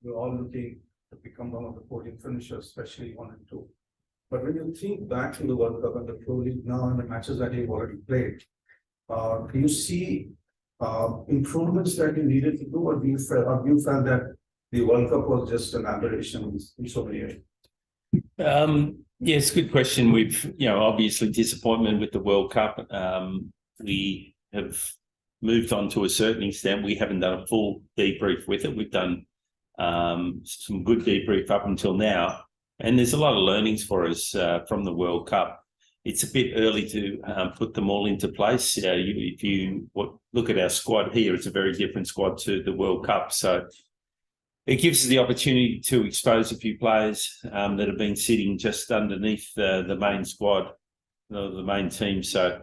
we're all looking to become one of the podium finishers, especially 1 and 2. But when you think back to the World Cup and the Pro League now and the matches that you've already played, do you see improvements that you needed to do, or do you felt that the World Cup was just an aberration in so many ways? Yes, good question. We've, obviously disappointment with the World Cup. We have moved on to a certain extent. We haven't done a full debrief with it. We've done some good debrief up until now, and there's a lot of learnings for us from the World Cup. It's a bit early to put them all into place. If you look at our squad here, it's a very different squad to the World Cup. So it gives us the opportunity to expose a few players that have been sitting just underneath the main squad, the main team. So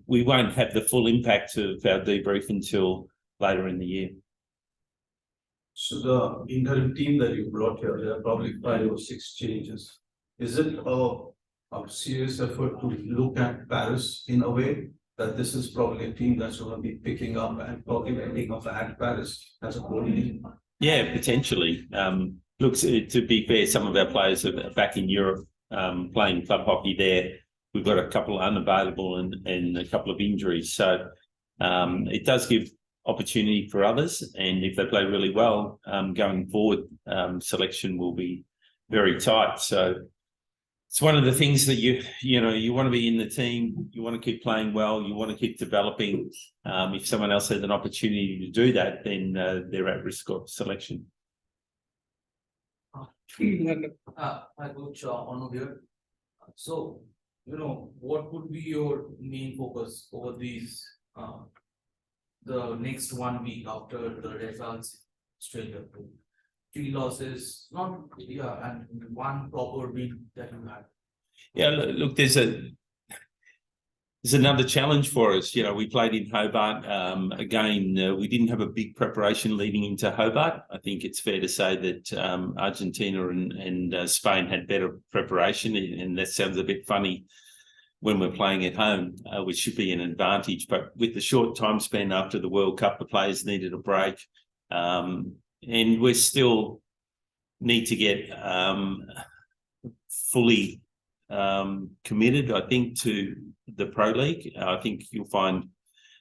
we won't have the full impact of our debrief until later in the year. So the interim team that you brought here, there are probably 5 or 6 changes. Is it a serious effort to look at Paris in a way that this is probably a team that's going to be picking up and probably ending up at Paris as a whole team? Yeah, potentially. Look, to be fair, some of our players are back in Europe playing club hockey there. We've got a couple unavailable and a couple of injuries. So it does give opportunity for others. And if they play really well going forward, selection will be very tight. So it's one of the things that you want to be in the team. You want to keep playing well. You want to keep developing. If someone else has an opportunity to do that, then they're at risk of selection. Hi, Coach Anu here. So, what would be your main focus over the next 1 week after the results straight up? 3 losses, and 1 proper win that you had. Yeah, look, there's another challenge for us. We played in Hobart. Again, we didn't have a big preparation leading into Hobart. I think it's fair to say that Argentina and Spain had better preparation, and that sounds a bit funny when we're playing at home, which should be an advantage. But with the short time span after the World Cup, the players needed a break. And we still need to get fully committed, I think, to the Pro League. I think you'll find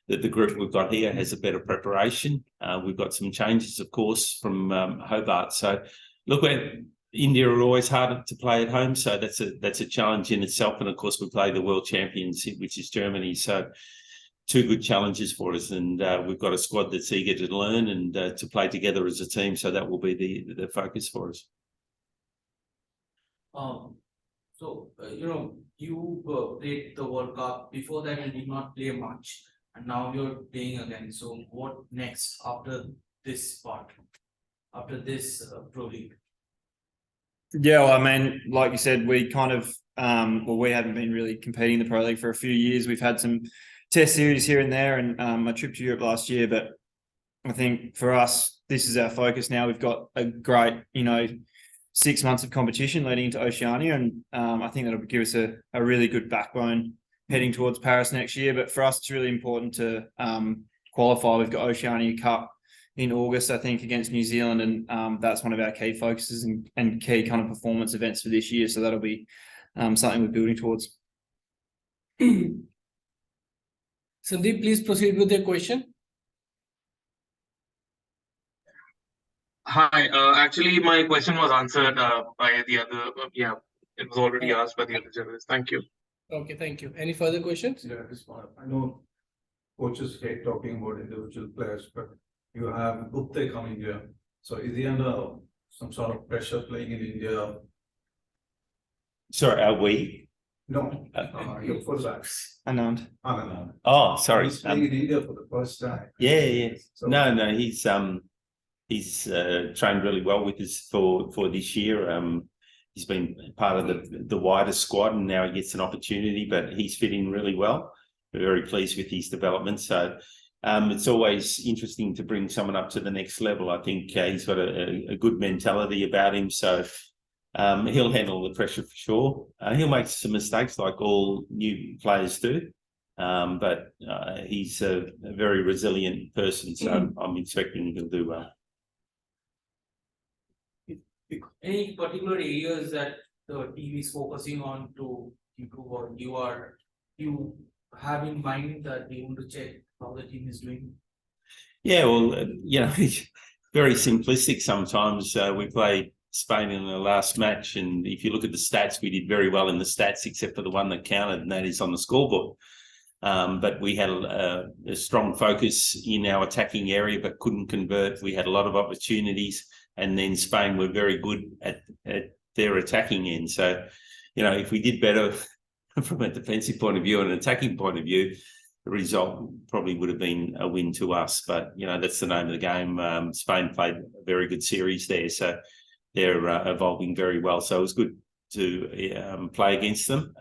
that the group we've got here has a better preparation. We've got some changes, of course, from Hobart. So, look, India are always harder to play at home, so that's a challenge in itself. And, of course, we play the world champions, which is Germany. So 2 good challenges for us, and we've got a squad that's eager to learn and to play together as a team. So that will be the focus for us. So you played the World Cup. Before that, you did not play much, and now you're playing again. So what next after this part? After this Pro League? Yeah, well, I mean, like you said, we kind of we haven't been really competing in the Pro League for a few years. We've had some test series here and there, and a trip to Europe last year. But I think for us, this is our focus now. We've got a great, 6 months of competition leading into Oceania, and I think that'll give us a really good backbone heading towards Paris next year. But for us, it's really important to qualify. We've got Oceania Cup in August, I think, against New Zealand, and that's one of our key focuses and key kind of performance events for this year. So that'll be something we're building towards. Sandeep, please proceed with your question. Hi, actually, my question was answered by the other. It was already asked by the other journalists. Thank you. Okay, thank you. Any further questions? Yeah, I know coaches hate talking about individual players, but you have Gupte coming here. So is he under some sort of pressure playing in India? Sorry, are we? No, your fullbacks. Anand. Anand. Oh, sorry. He's playing in India for the first time. Yeah. So, No, he's trained really well with us for this year. He's been part of the wider squad, and now he gets an opportunity, but he's fit in really well. We're very pleased with his development. So it's always interesting to bring someone up to the next level. I think he's got a good mentality about him. So he'll handle the pressure for sure. He'll make some mistakes like all new players do. But he's a very resilient person. So I'm expecting he'll do well. Any particular areas that the team is focusing on to improve, or you have in mind that you want to check how the team is doing? Yeah, well, very simplistic sometimes. We played Spain in the last match, and if you look at the stats, we did very well in the stats, except for the one that counted, and that is on the scoreboard. But we had a strong focus in our attacking area, but couldn't convert. We had a lot of opportunities, and then Spain were very good at their attacking end. So, if we did better from a defensive point of view and an attacking point of view, the result probably would have been a win to us. But, that's the name of the game. Spain played a very good series there, so they're evolving very well. So it was good to play against them.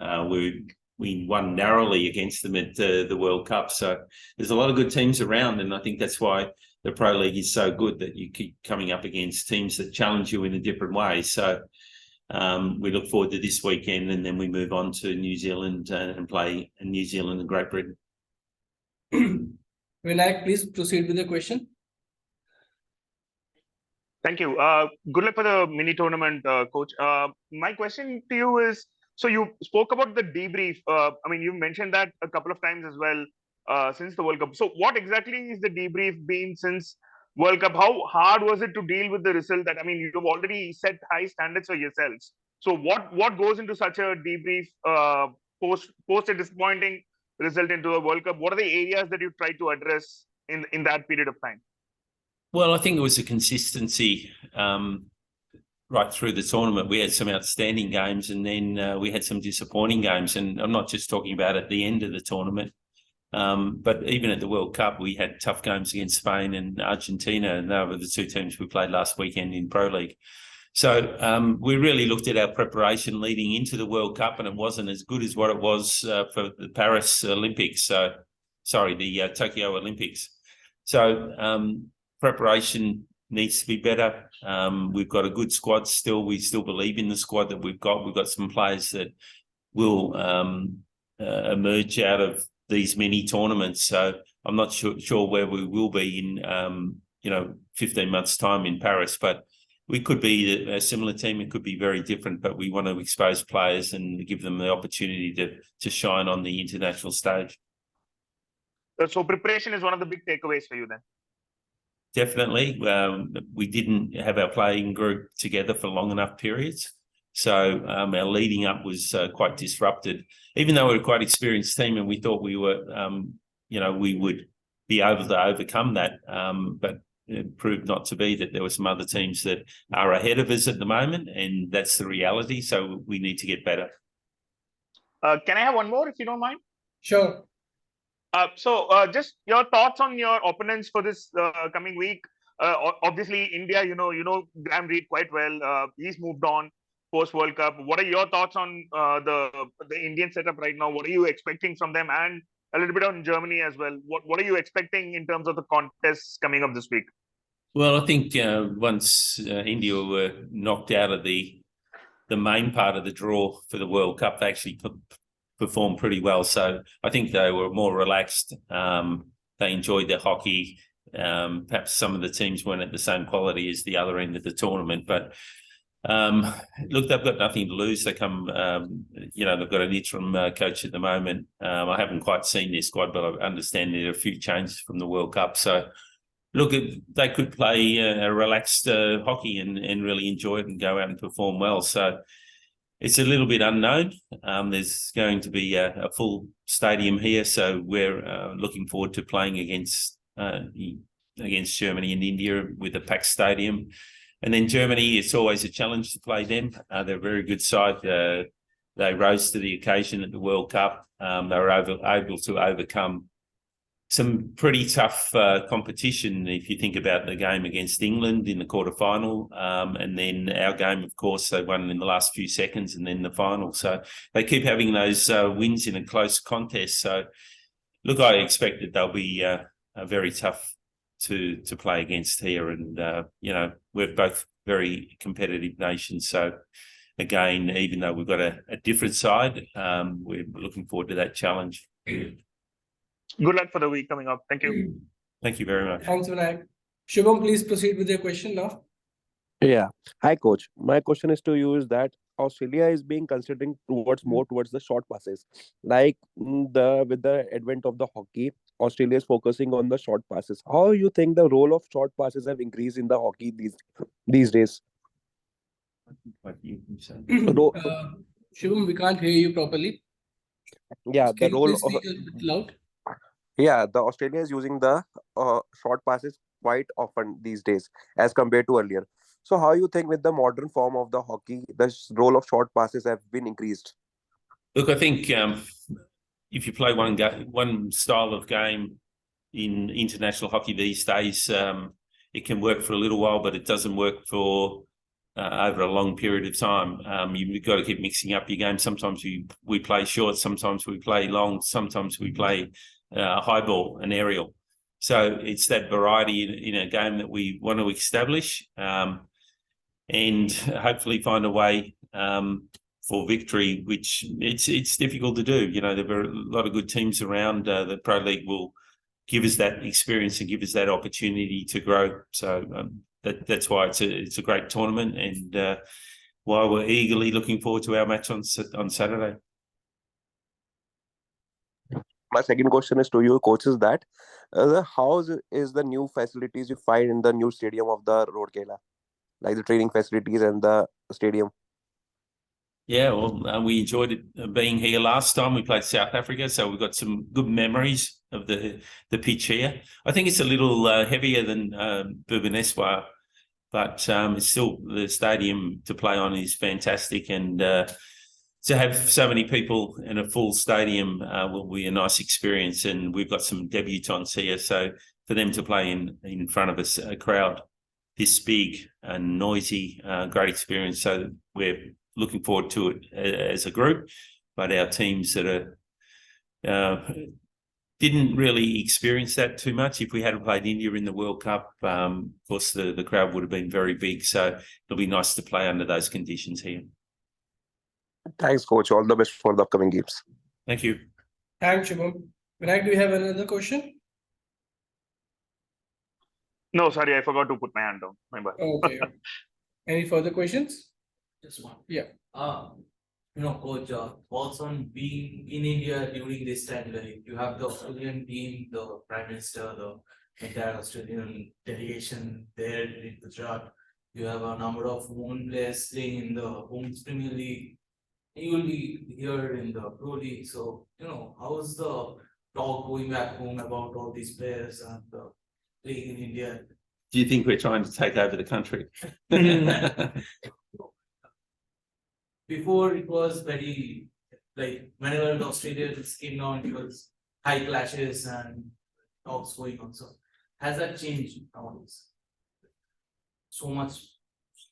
We won narrowly against them at the World Cup. So there's a lot of good teams around, and I think that's why the Pro League is so good, that you keep coming up against teams that challenge you in a different way. So we look forward to this weekend, and then we move on to New Zealand and play in New Zealand and Great Britain. Vinayak, please proceed with the question. Thank you. Good luck for the mini tournament, coach. My question to you is, so you spoke about the debrief. You mentioned that a couple of times as well since the World Cup. So what exactly is the debrief been since World Cup? How hard was it to deal with the result? That, you've already set high standards for yourselves. So what goes into such a debrief post a disappointing result into the World Cup? What are the areas that you try to address in that period of time? Well, I think it was a consistency right through the tournament. We had some outstanding games, and then we had some disappointing games. And I'm not just talking about at the end of the tournament, but even at the World Cup, we had tough games against Spain and Argentina, and they were the two teams we played last weekend in Pro League. So we really looked at our preparation leading into the World Cup, and it wasn't as good as what it was for the Paris Olympics. The Tokyo Olympics. So preparation needs to be better. We've got a good squad still. We still believe in the squad that we've got. We've got some players that will emerge out of these mini tournaments. So I'm not sure where we will be in 15 months' time in Paris, but we could be a similar team. It could be very different, but we want to expose players and give them the opportunity to shine on the international stage. So preparation is one of the big takeaways for you then? Definitely. We didn't have our playing group together for long enough periods. So our leading up was quite disrupted, even though we're a quite experienced team, and we thought we were, we would be able to overcome that. But it proved not to be. That there were some other teams that are ahead of us at the moment, and that's the reality. So we need to get better. Can I have one more, if you don't mind? Sure. Just your thoughts on your opponents for this coming week. Obviously, India, Graham Reed quite well. He's moved on post World Cup. What are your thoughts on the Indian setup right now? What are you expecting from them? And a little bit on Germany as well. What are you expecting in terms of the contests coming up this week? Well, I think once India were knocked out of the main part of the draw for the World Cup, they actually performed pretty well. So I think they were more relaxed. They enjoyed their hockey. Perhaps some of the teams weren't at the same quality as the other end of the tournament, but look, they've got nothing to lose. They come, they've got an interim coach at the moment. I haven't quite seen their squad, but I understand there are a few changes from the World Cup. So look, they could play a relaxed hockey and really enjoy it and go out and perform well. So it's a little bit unknown. There's going to be a full stadium here, so we're looking forward to playing against Germany and India with a packed stadium. And then Germany, it's always a challenge to play them. They're a very good side. They rose to the occasion at the World Cup. They were able to overcome some pretty tough competition. If you think about the game against England in the quarterfinal, and then our game, of course, they won in the last few seconds, and then the final. So they keep having those wins in a close contest. So look, I expect that they'll be very tough to play against here, and we're both very competitive nations. So again, even though we've got a different side, we're looking forward to that challenge. Good luck for the week coming up. Thank you. Thank you very much. Thanks, Vinayak. Shubham, please proceed with your question now. Yeah. Hi, coach. My question is to you is that Australia is being considering towards more towards the short passes. Like the with the advent of the hockey, Australia is focusing on the short passes. How you think the role of short passes have increased in the hockey these days? What you can say. Ro- Shivam, we can't hear you properly. yeah, the Can you role please of speak a bit loud? yeah, the Australia is using the short passes quite often these days as compared to earlier. So how you think with the modern form of the hockey, the role of short passes have been increased? Look, I think if you play one style of game in international hockey these days, it can work for a little while, but it doesn't work for over a long period of time. You've got to keep mixing up your game. Sometimes we play short, sometimes we play long, sometimes we play high ball and aerial. So it's that variety in a game that we want to establish, and hopefully find a way for victory, which it's difficult to do. You know, there are a lot of good teams around. The Pro League will give us that experience and give us that opportunity to grow. So that's why it's a great tournament, and why we're eagerly looking forward to our match on Saturday. My second question is to you, coach, is that is the new facilities you find in the new stadium of the Rourkela, like the training facilities and the stadium? Yeah, well, we enjoyed it being here last time. We played South Africa, so we've got some good memories of the pitch here. I think it's a little heavier than Bhubaneswar, but it's still, the stadium to play on is fantastic, and to have so many people in a full stadium will be a nice experience. And we've got some debutants here, so for them to play in front of a crowd this big and noisy, great experience. So we're looking forward to it as a group, but our teams that are didn't really experience that too much. If we had played India in the World Cup, of course the crowd would have been very big, so it'll be nice to play under those conditions here. Thanks, coach. All the best for the upcoming games. Thank you. Thanks, Shivam. Vinayak, do you have another question? No, sorry, I forgot to put my hand down. My bad. Okay. Any further questions? Just one. Yeah. Coach, thoughts on being in India during this time, like you have the Australian team, the Prime Minister, the entire Australian delegation there in Gujarat. You have a number of women players playing in the Women's Premier League. You will be here in the Pro League. So, how's the talk going back home about all these players and playing in India? Do you think we're trying to take over the country? Before it was very, like, whenever the Australians came down, it was high clashes and talks going on. So has that changed nowadays? So much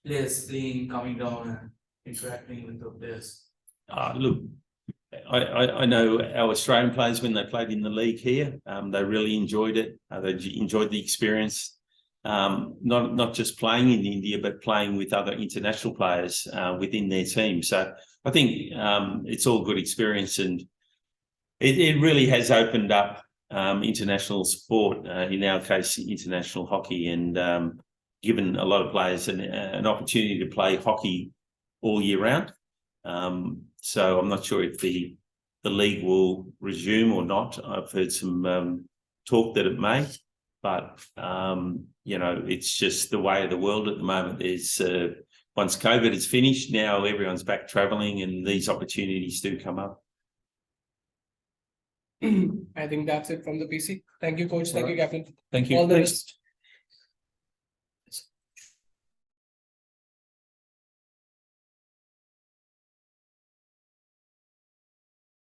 players playing, coming down and interacting with the players. Look, I know our Australian players, when they played in the league here, they really enjoyed it. They enjoyed the experience. Not just playing in India, but playing with other international players within their team. So I think it's all good experience, and it really has opened up international sport, in our case, international hockey, and given a lot of players an opportunity to play hockey all year round. So I'm not sure if the league will resume or not. I've heard some talk that it may. But, it's just the way of the world at the moment. Is once COVID is finished, now everyone's back travelling and these opportunities do come up. I think that's it from the PC. Thank you, coach. Thank you, Captain. Thank you. All the Thanks. best.